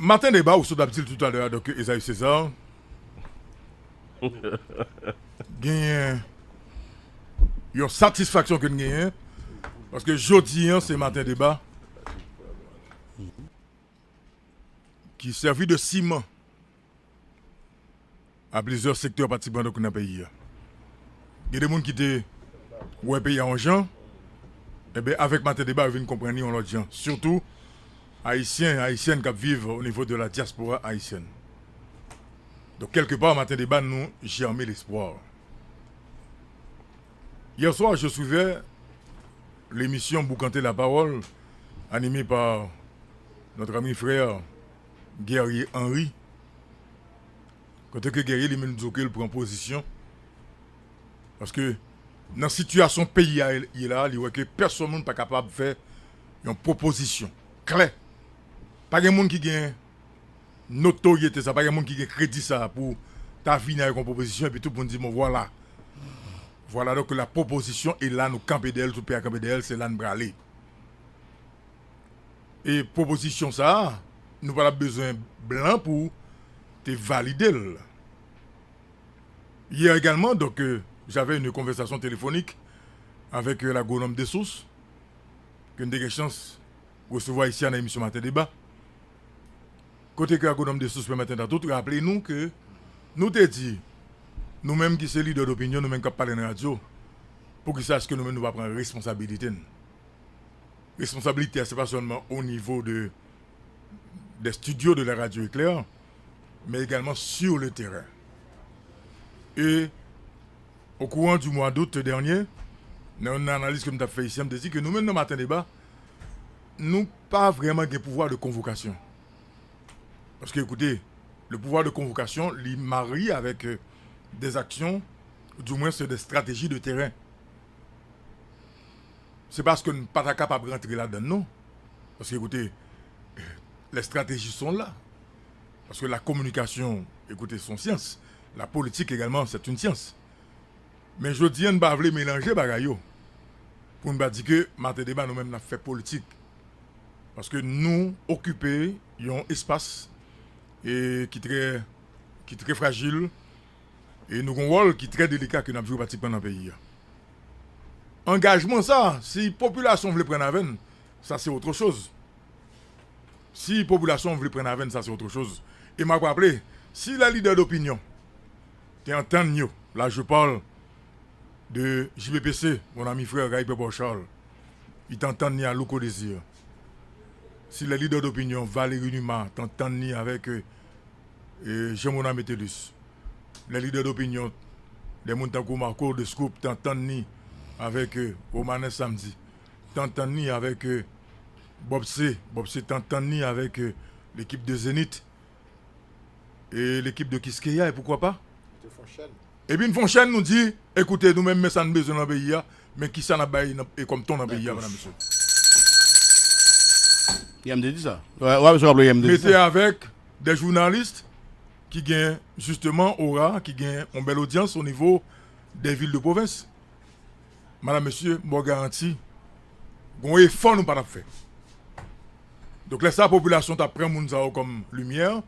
Matin débat, ou ce dit tout à l'heure, donc Esaïe César, gagne une satisfaction que nous gagnons, parce que jeudi, c'est matin débat, qui servit de ciment à plusieurs secteurs participants dans le pays. Il y a des gens qui étaient ouais pays en gens, et bien avec matin débat, ils viennent comprendre en l'autre gens, surtout haïtiens, haïtiennes qui vivent au niveau de la diaspora haïtienne. Donc quelque part, matin débat, nous germé l'espoir. Hier soir, je suivais l'émission Boucanter la parole, animée par notre ami frère Guerrier Henry. Quand que Guerrier, il prend position. Parce que dans la situation pays, il est là, il voit que personne n'est pas capable de faire une proposition claire. Pas de monde qui a notoriété, pas de monde qui a crédit ça pour ta vie avec une proposition et puis tout le monde dit bon voilà. Voilà donc la proposition est là, nous camper d'elle, tout pays camper d'elle, c'est là nous braler. Et proposition ça, nous pas besoin blanc pour te valider. Hier également, donc j'avais une conversation téléphonique avec l'agronome des sources, que nous avons eu chance de recevoir ici à l'émission Matin Débat. Côté que l'agronome des sources permettent à tout, rappelez-nous que nous te dit, nous-mêmes qui sommes leaders d'opinion, nous-mêmes qui parlons dans la radio, pour qu'ils sachent que nous-mêmes nous allons prendre responsabilité. Responsabilité, ce n'est pas seulement au niveau des studios de la radio éclair, mais également sur le terrain. Et au courant du mois d'août dernier, dans une analyse que nous avons fait ici, nous avons dit que nous-mêmes, dans Matin Débat, nous n'avons pas vraiment de pouvoir de convocation. Parce que, écoutez, le pouvoir de convocation, il marie avec des actions, du moins c'est des stratégies de terrain. C'est parce que nous ne sommes pas capables de rentrer là-dedans, non. Parce que, écoutez, les stratégies sont là. Parce que la communication, écoutez, c'est une science. La politique également, c'est une science. Mais je dis, on ne va pas mélanger bagayo. Pour ne pas dire que Matin Débat, nous-mêmes, nous avons fait politique. Parce que nous, occupés, il y a un espace et qui est très fragile. Et nous avons un rôle qui est très délicat que nous avons joué pratiquement dans le pays. Engagement, ça, si la population veut prendre la veine, ça c'est autre chose. Si la population veut prendre la veine, ça c'est autre chose. Et m'a rappelé, si la leader d'opinion, tu entends, là je parle de JBPC, mon ami frère Gaïpe Charles, il t'entend ni à Louko Désir. Si la leader d'opinion, Valérie Numa, t'entend ni avec Jean-Mona Métellus, les leaders d'opinion, les Montakou Marco de Scoop, t'entend ni avec Omanes Samedi, t'entends ni avec Bob C, t'entends ni avec l'équipe de Zénith et l'équipe de Kiskeya, et pourquoi pas? Et bien, Fonchaine nous dit, écoutez, nous-mêmes, mais ça nous besoin dans le pays, mais qui ça n'a pas et comme ton dans le pays, madame, monsieur. Il me dit ça. Ouais, monsieur Rablo, il me dit ça. Mettez avec des journalistes qui gagnent justement aura, qui gagnent une belle audience au niveau des villes de province. Madame, monsieur, moi garantis, un effort nous pas fait. Donc laissez la population t'apprend moun comme lumière,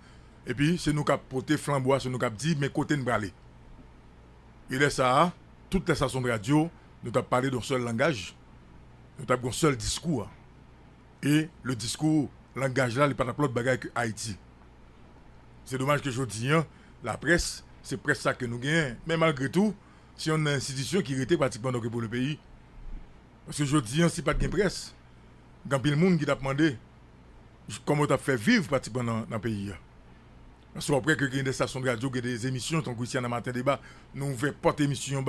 et puis c'est nous qui porter flambois, c'est nous qui dit mais côté nous aller. Et là ça, toutes les stations de radio, nous avons parlé d'un seul langage, nous avons un seul discours. Et le discours, langage là, il n'y a pas d'applaud de bagaille que Haïti. C'est dommage que je dis, la presse, c'est presque ça que nous gagnons. Mais malgré tout, si on a une institution qui était pratiquement pour le pays, parce que je dis, si pas de presse, il y a le monde qui t'a demandé comment tu as fait vivre pratiquement dans le pays. Parce que après que il y a des stations de radio, il y a des émissions, tant que ici dans Matin Débat, nous faisons pas d'émissions,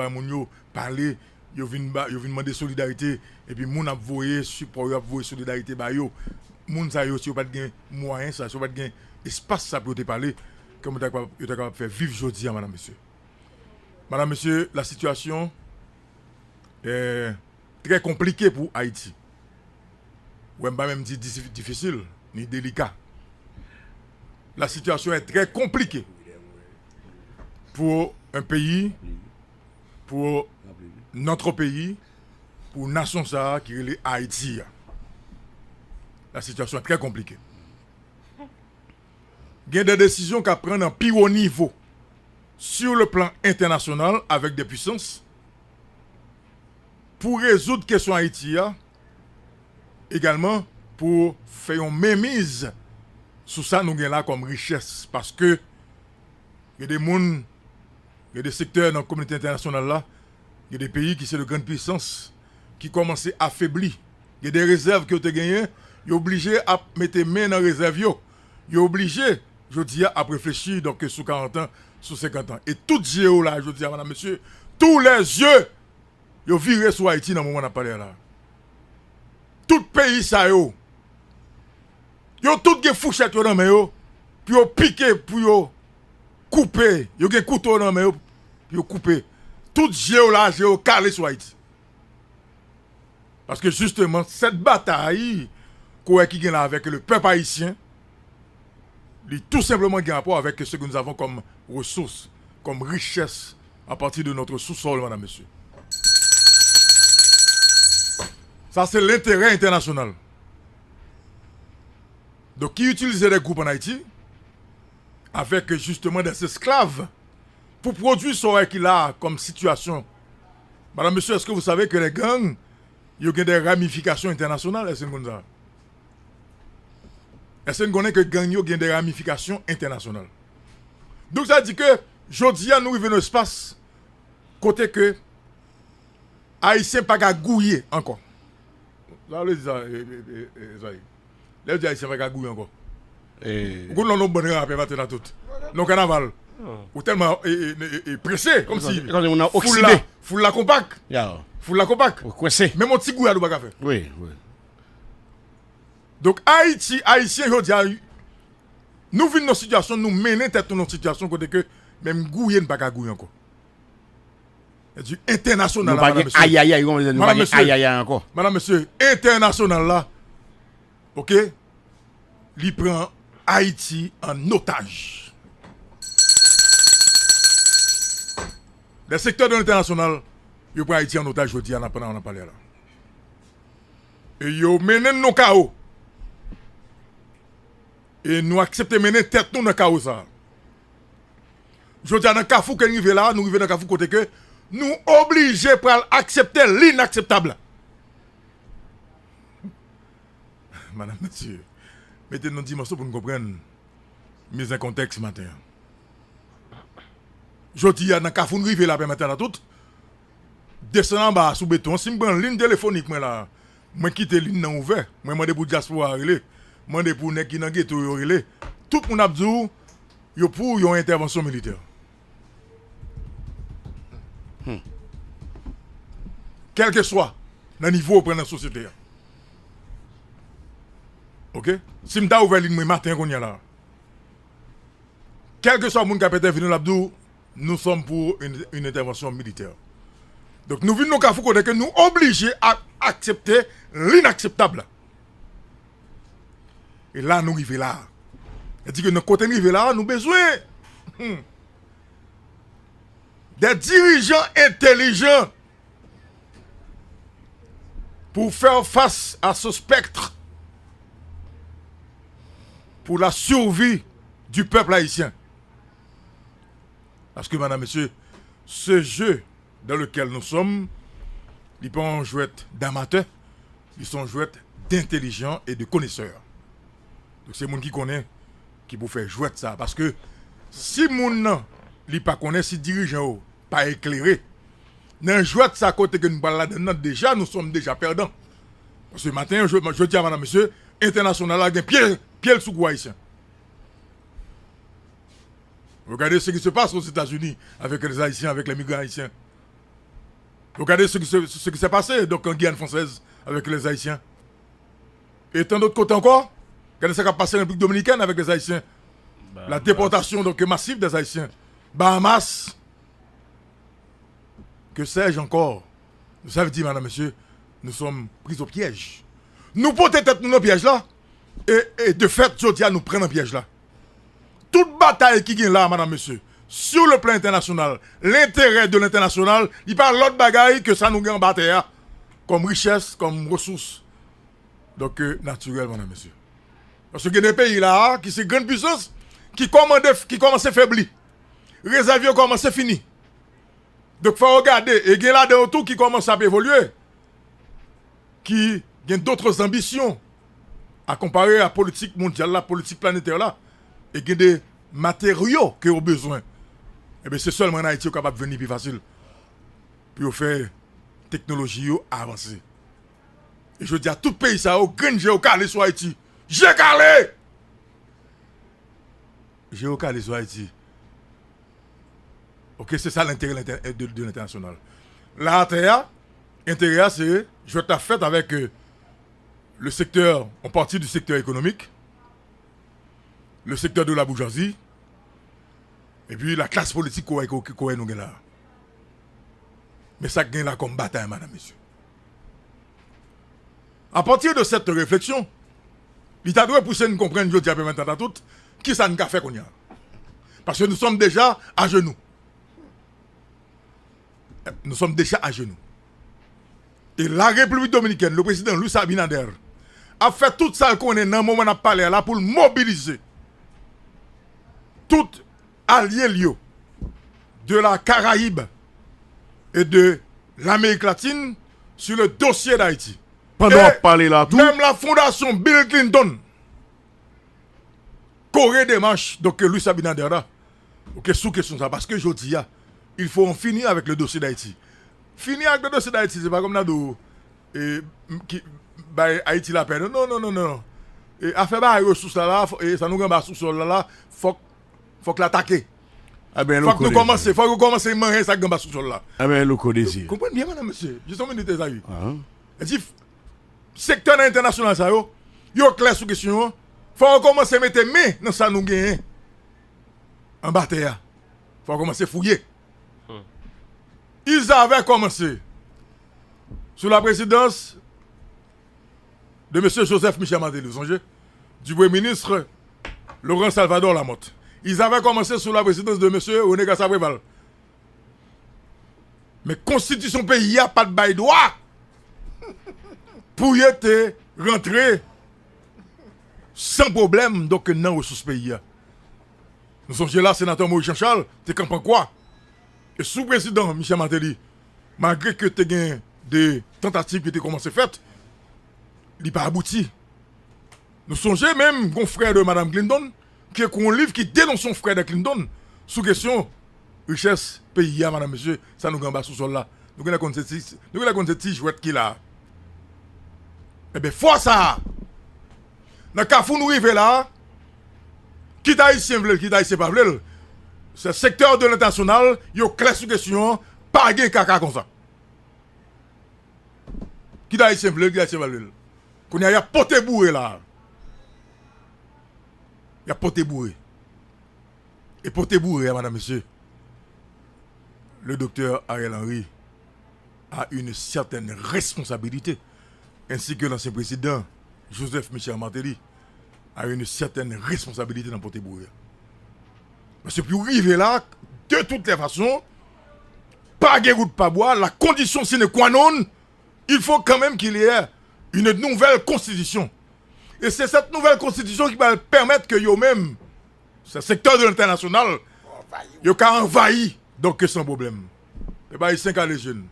parler, ils viennent demander solidarité, et puis nous avons voyé solidarité, nous n'avons pas de moyens, nous n'avons pas de espace pour te parler, comme vous avez capable de faire vivre aujourd'hui, madame, monsieur. Madame, monsieur, la situation est très compliquée pour Haïti. Ou même pas même dit difficile, ni délicat. La situation est très compliquée pour un pays, pour notre pays, pour la nation qui est Haïti. La situation est très compliquée. il y a des décisions qu'à prendre en plus haut niveau sur le plan international avec des puissances pour résoudre la question Haïti, également pour faire une mémise sur ça nous avons là comme richesse. Parce que il y a des mondes, il y a des secteurs dans la communauté internationale là, il y a des pays qui sont de grandes puissances qui commencent à affaiblir. Il y a des réserves qui ont été gagnées, ils sont obligés à mettre main dans les réserves. Ils sont obligés, je dis, à réfléchir donc sous 40 ans, sous 50 ans. Et tout géo là, je dis, madame, monsieur, tous les yeux, ils viré sur Haïti dans le moment où on a parlé là. Tout pays ça yo. Yo tout gen fourchette dans main yo, puis yo piqué pour yo couper, yo gen couteau dans main yo, puis yo couper. Tout géo là, géo calé sur Haïti. Parce que justement cette bataille qui gagne avec le peuple haïtien, il tout simplement gagne rapport avec ce que nous avons comme ressources, comme richesse à partir de notre sous-sol, madame, monsieur. Ça, c'est l'intérêt international. Donc, qui utilisait des groupes en Haïti avec justement des esclaves pour produire ce qu'il a comme situation. Madame, monsieur, est-ce que vous savez que les gangs, il y a des ramifications internationales? Est-ce que vous savez? Est-ce que vous connaissez que les gangs ont des ramifications internationales? Donc, ça dit que, aujourd'hui, nous vivons dans l'espace, côté que Haïtien pas qu'à gouiller encore. Là, les Haïtiens pas qu'à gouiller encore. Vous n'avez pas de bonne rappel à tout. Non, carnaval. Ou tellement pressé, comme si. On a oxydé. Foule la compact. Foule la compact. Même mon petit goût à nous pas faire. Oui, oui. Donc, Haïtien, nous vivons nos situations, nous menons tête dans nos situations, côté que même gouiller ne pas qu'à gouiller encore. C'est du international. Madame, monsieur. Encore. Madame, monsieur, international là, ok, il prend Haïti en otage. Les secteurs de l'international, il prend Haïti en otage, je dis, on a parlé là. Et il mène nos chaos. Et nous acceptons de mener tête nous dans le chaos ça. Je dis, dans le cafou que nous arrivons là, nous arrivons dans le cafou côté que nous obligés pour accepter l'inacceptable. Madame, monsieur, mettez-nous une dimension pour nous comprendre mise en contexte matin. Je dis, dans le cafou, nous arrivons là, matin là tout, descendant en bas sous béton, si je prends une ligne téléphonique, moi quitte la ligne ouverte, moi demande pour diaspora relais, moi demande pour nek qui dans ghetto relais. Tout le monde a dit, yo pour une intervention militaire. Quel que soit le niveau de la société. Ok? Si je suis ouvert le matin, quel que soit le monde qui a intervenu là-dedans, nous sommes pour une intervention militaire. Donc nous venons que nous obligés à accepter l'inacceptable. Et là, nous arrivons là. C'est-à-dire que notre côté arrivé là, nous avons besoin des dirigeants intelligents pour faire face à ce spectre, pour la survie du peuple haïtien. Parce que, madame, monsieur, ce jeu dans lequel nous sommes, ils ne sont pas un jouet d'amateurs, ils sont un jouet d'intelligents et de connaisseurs. Donc c'est les gens qui connaissent qui peut faire jouer ça. Parce que si les gens ne connaissent pas, si les dirigeants pas éclairés, dans le jouet de ça côté que nous parlons là-dedans, déjà, nous sommes déjà perdants. Parce que ce matin, je dis à madame, monsieur, international, il y a pied sous le haïtien. Regardez ce qui se passe aux États-Unis avec les Haïtiens, avec les migrants haïtiens. Regardez ce qui s'est passé donc, en Guyane française avec les Haïtiens. Et tant d'autres côtés encore, regardez ce qui a passé en République dominicaine avec les Haïtiens. Bahamas. La déportation donc, massive des Haïtiens. Bahamas. Que sais-je encore? Vous savez dire, madame, monsieur, nous sommes pris au piège. Nous portons tête nous dans le piège là. Et de fait, Jodia nous prend un piège là. Toute bataille qui est là, madame, monsieur, sur le plan international, l'intérêt de l'international, il parle l'autre bagaille que ça nous gagne en bataille, comme richesse, comme ressources. Donc, naturel, madame, monsieur. Parce qu'il y a des pays là, qui sont grande puissance, qui commence à faiblir. Réserve commence à finir. Donc, il faut regarder. Et il y a là de tout qui commence à évoluer. Qui a d'autres ambitions à comparer à la politique mondiale, la politique planétaire là. Et il y a des matériaux qui ont besoin. Et bien, c'est seulement en Haïti qui est capable de venir plus facile. Puis, on fait technologie avancée. Et je dis à tout pays, ça, au grand géocalé sur Haïti. J'ai calé! Géocalé sur Haïti. Ok, c'est ça l'intérêt de l'international. L'intérêt, c'est, je vais fait avec le secteur, en partie du secteur économique, le secteur de la bourgeoisie, et puis la classe politique qu'on nous là. Mais ça gagne là comme bataille, madame, messieurs. À partir de cette réflexion, l'État doit pousser nous comprendre, je dis à maintenant tout, qui ça nous a fait qu'on y a. Parce que nous sommes déjà à genoux. Nous sommes déjà à genoux. Et la République dominicaine, le président Luis Abinader, a fait tout ça qu'on est dans le moment où on a parlé là pour mobiliser tout allié lié de la Caraïbe et de l'Amérique latine sur le dossier d'Haïti. Pendant parler là tout. Même la fondation Bill Clinton, Corée des marches, donc Luis Abinader là, ok, sous question ça, parce que je dis, il faut en finir avec le dossier d'Haïti. Finir avec le dossier d'Haïti, c'est pas comme là qui Haïti la peine. Non. Et affaire bah ressources là, et ça nous rend sous-sol là, faut l'attaquer. Ah ben, faut que nous commencer, faut que commencer à manger ça gamba sous-sol là. Ah ben, le codési. Comprenez bien madame monsieur, je suis minute ça. Et dit secteur international ça yo clair sous question, faut commencer à mettre main dans ça nous gagne. En bataille. Faut commencer à fouiller. Ils avaient commencé sous la présidence de M. Joseph Michel Martelly, vous songez, du Premier ministre Laurent Salvador Lamotte. Ils avaient commencé sous la présidence de M. René Gassapreval. Mais constitution pays a pas de bail droit pour y être rentré sans problème donc non ressources pays. Nous sommes là, sénateur Maurice Jean-Charles, tu comprends quoi? Et sous-président Michel Martelly, malgré que tu as des tentatives qui étaient commencées faites, il n'a pas abouti. Nous songeons même mon frère de Mme Clinton, qui a un livre qui dénonce son frère de Clinton, sous question richesse, pays, madame, monsieur, ça nous gamba sous sol là. Nous avons cette petite jouette qui là. Eh bien, faut ça. Dans le cas où nous arrivons là, qui t'a ici, qui t'a ici, pas vle, ce secteur de l'international, il y a clair sur question, pas de caca comme ça. Qui t'a ici, qui t'a ici, pas vle. Qu'on y a poté bourré là. Il y a poté bourré. Et poté bourré, madame, monsieur, le docteur Ariel Henry a une certaine responsabilité, ainsi que l'ancien président Joseph Michel Martelly a une certaine responsabilité dans poté bourré. Parce que pour arriver là, de toutes les façons, pas de route, pas boire, la condition sine qua non, il faut quand même qu'il y ait une nouvelle constitution. Et c'est cette nouvelle constitution qui va permettre que yo-même, ce secteur de l'international, yo ka envahi, donc sans problème. Et bien, Haïtien qui les jeunes.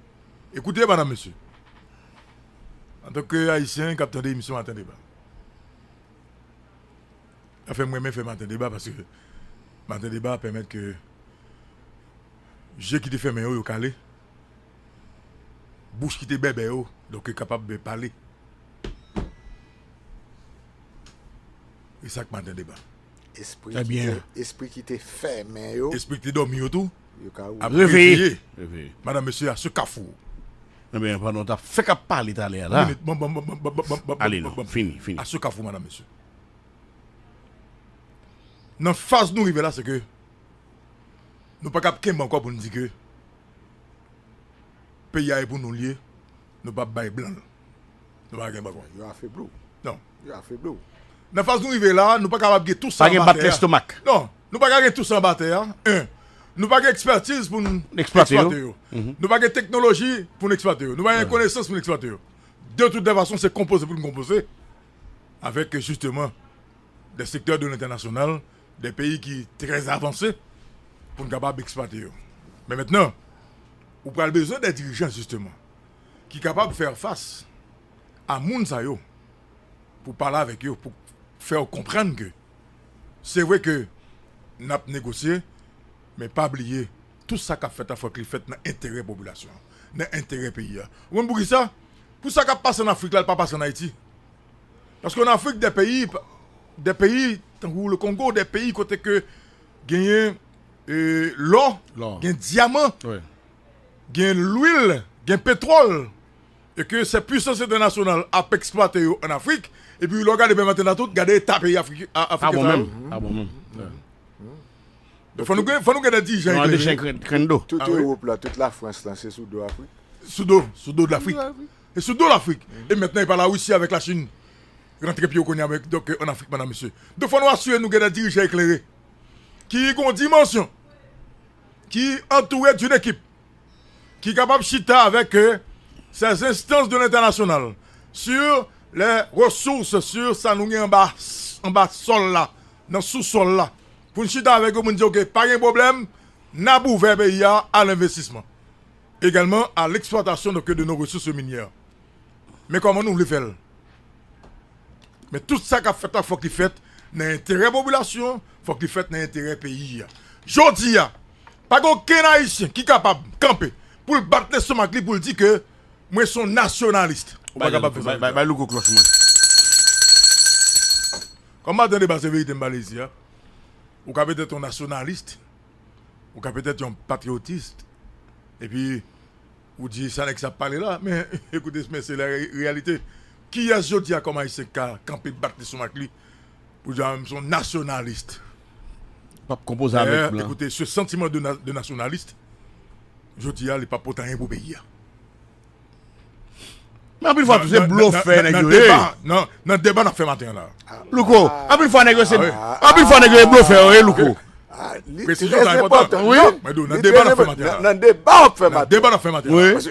Écoutez, madame, monsieur. En tant que Haïtien, qui attendait l'émission matin débat. Enfin, moi-même, fait matin débat parce que matin débat permet que j'ai qui te fait mes yo calé. Bouche qui te bébé yo, donc est capable de parler. Et ça que matin débat. Esprit qui te fait mais yo. Esprit qui te dormi yo tout. A réveillé. Madame, monsieur, à ce carrefour. Eh bien, pardon, t'as fait qu'à parler italien là. Allez, non, fini. À ce carrefour, madame, monsieur. Dans la phase nous arriver là, c'est que nous ne pouvons pas qu'un encore pour nous dire que le pays est pour nous lier, nous ne pouvons pas blanc. Nous ne pouvons pas qu'un encore. Il a fait bleu. Non. Il a fait bleu. Dans la phase nous arriver là, nous ne pouvons pas faire tout ça. Pas de battre l'estomac. Non, nous ne pouvons pas faire tout ça en bataille. Nous n'avons pas d'expertise pour nous exploiter. Nous n'avons pas de technologie pour nous exploiter. Nous n'avons pas de connaissance pour nous exploiter. De toute façon, c'est composé pour nous composer avec justement des secteurs de l'international, des pays qui sont très avancés pour nous capables d'exploiter. Mais maintenant, vous avez besoin des dirigeants justement qui sont capables de faire face à Mounsayo pour parler avec eux, pour faire comprendre que c'est vrai que nous avons négocié, mais pas oublier tout ça qu'a fait, il faut qu'il fait dans l'intérêt de la population, dans l'intérêt du pays. Vous comprenez ça? Pour ça qui passe en Afrique, là, il ne passe pas en Haïti. Parce qu'en Afrique, des pays, comme le Congo, des pays côté que gagnent l'or, gagnent diamant, gagnent l'huile, gagnent pétrole, et que ces puissances internationales a exploité en Afrique, et puis le regardez maintenant tout, regardez les pays africains. Ah bon même. Il faut nous gagner des dirigeants. Toute l'Europe, là, toute la France, là, c'est sous dos Afrique. Sous dos de l'Afrique. Et sous dos de l'Afrique. Et maintenant, il parle aussi avec la Chine. Rentrer pied au Kenya avec donc en Afrique, madame, monsieur. Donc, il faut nous assurer nous gagner des dirigeants éclairés. Qui ont une dimension. Qui entourés d'une équipe. Qui est capable de chiter avec ces instances de l'international. Sur les ressources, sur ça nous en bas sol là. Dans le sous-sol là. Pour nous chiter avec eux, nous dire que pas de problème, nous avons ouvert le pays à l'investissement. Également à l'exploitation de nos ressources minières. Mais comment nous le faisons? Mais tout ça qu'il fait, il faut qu'il fait dans l'intérêt de la population, il faut qu'il fait dans l'intérêt du pays. Je dis, pas aucun haïtien qui est capable de camper pour battre les stomac pour dire que moi je suis nationaliste. Comment dans le débat de vérité en Malaisie? Ou peut être un nationaliste, ou peut être un patriotiste, et puis, vous dites ça n'est que ça parle là, mais écoutez, mais c'est la réalité. Qui a dit à comment il s'est campé de battre son macli pour dire son nationaliste? Pas composer avec blanc. Écoutez, ce sentiment de nationaliste, je dis, il n'est pas pourtant rien pour le pays. Mais après, il faut tous ces bluffers. Non, dans le débat, on a fait matin là. Louko, après, il faut négocier. Après, il faut négocier bluffers, Louko. C'est très important. Oui. Mais dans le débat, on a fait matin. Dans le débat, on fait matin. Dans le débat, on a fait matin. Oui. Parce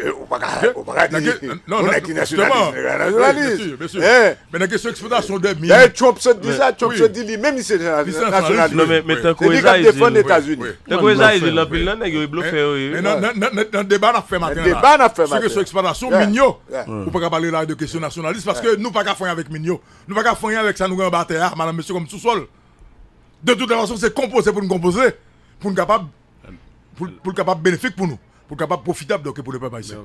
qu'on va pas dire. On est qui nationaliste. Bien sûr. Mais la question d'exploitation de mines. Trump se dit ça, Trump se dit lui-même, il s'est nationaliste. Non, mais tant qu'on est à défendre les États-Unis. Tant qu'on est à l'empile, là, il bluffé. Mais dans le débat, on a fait matin. Dans le débat, on a fait matin. Sur question d'exploitation, Mignon. On ne peut pas parler là de questions nationalistes parce que nous ne pouvons pas faire avec Mignon. Nous ne pouvons pas faire avec ça, nous avons battu, madame, monsieur, comme sous-sol. De toute façon, c'est composé pour nous composer. Pour nous capable bénéfique pour nous, pour capable profitable donc pour le peuple haïtien.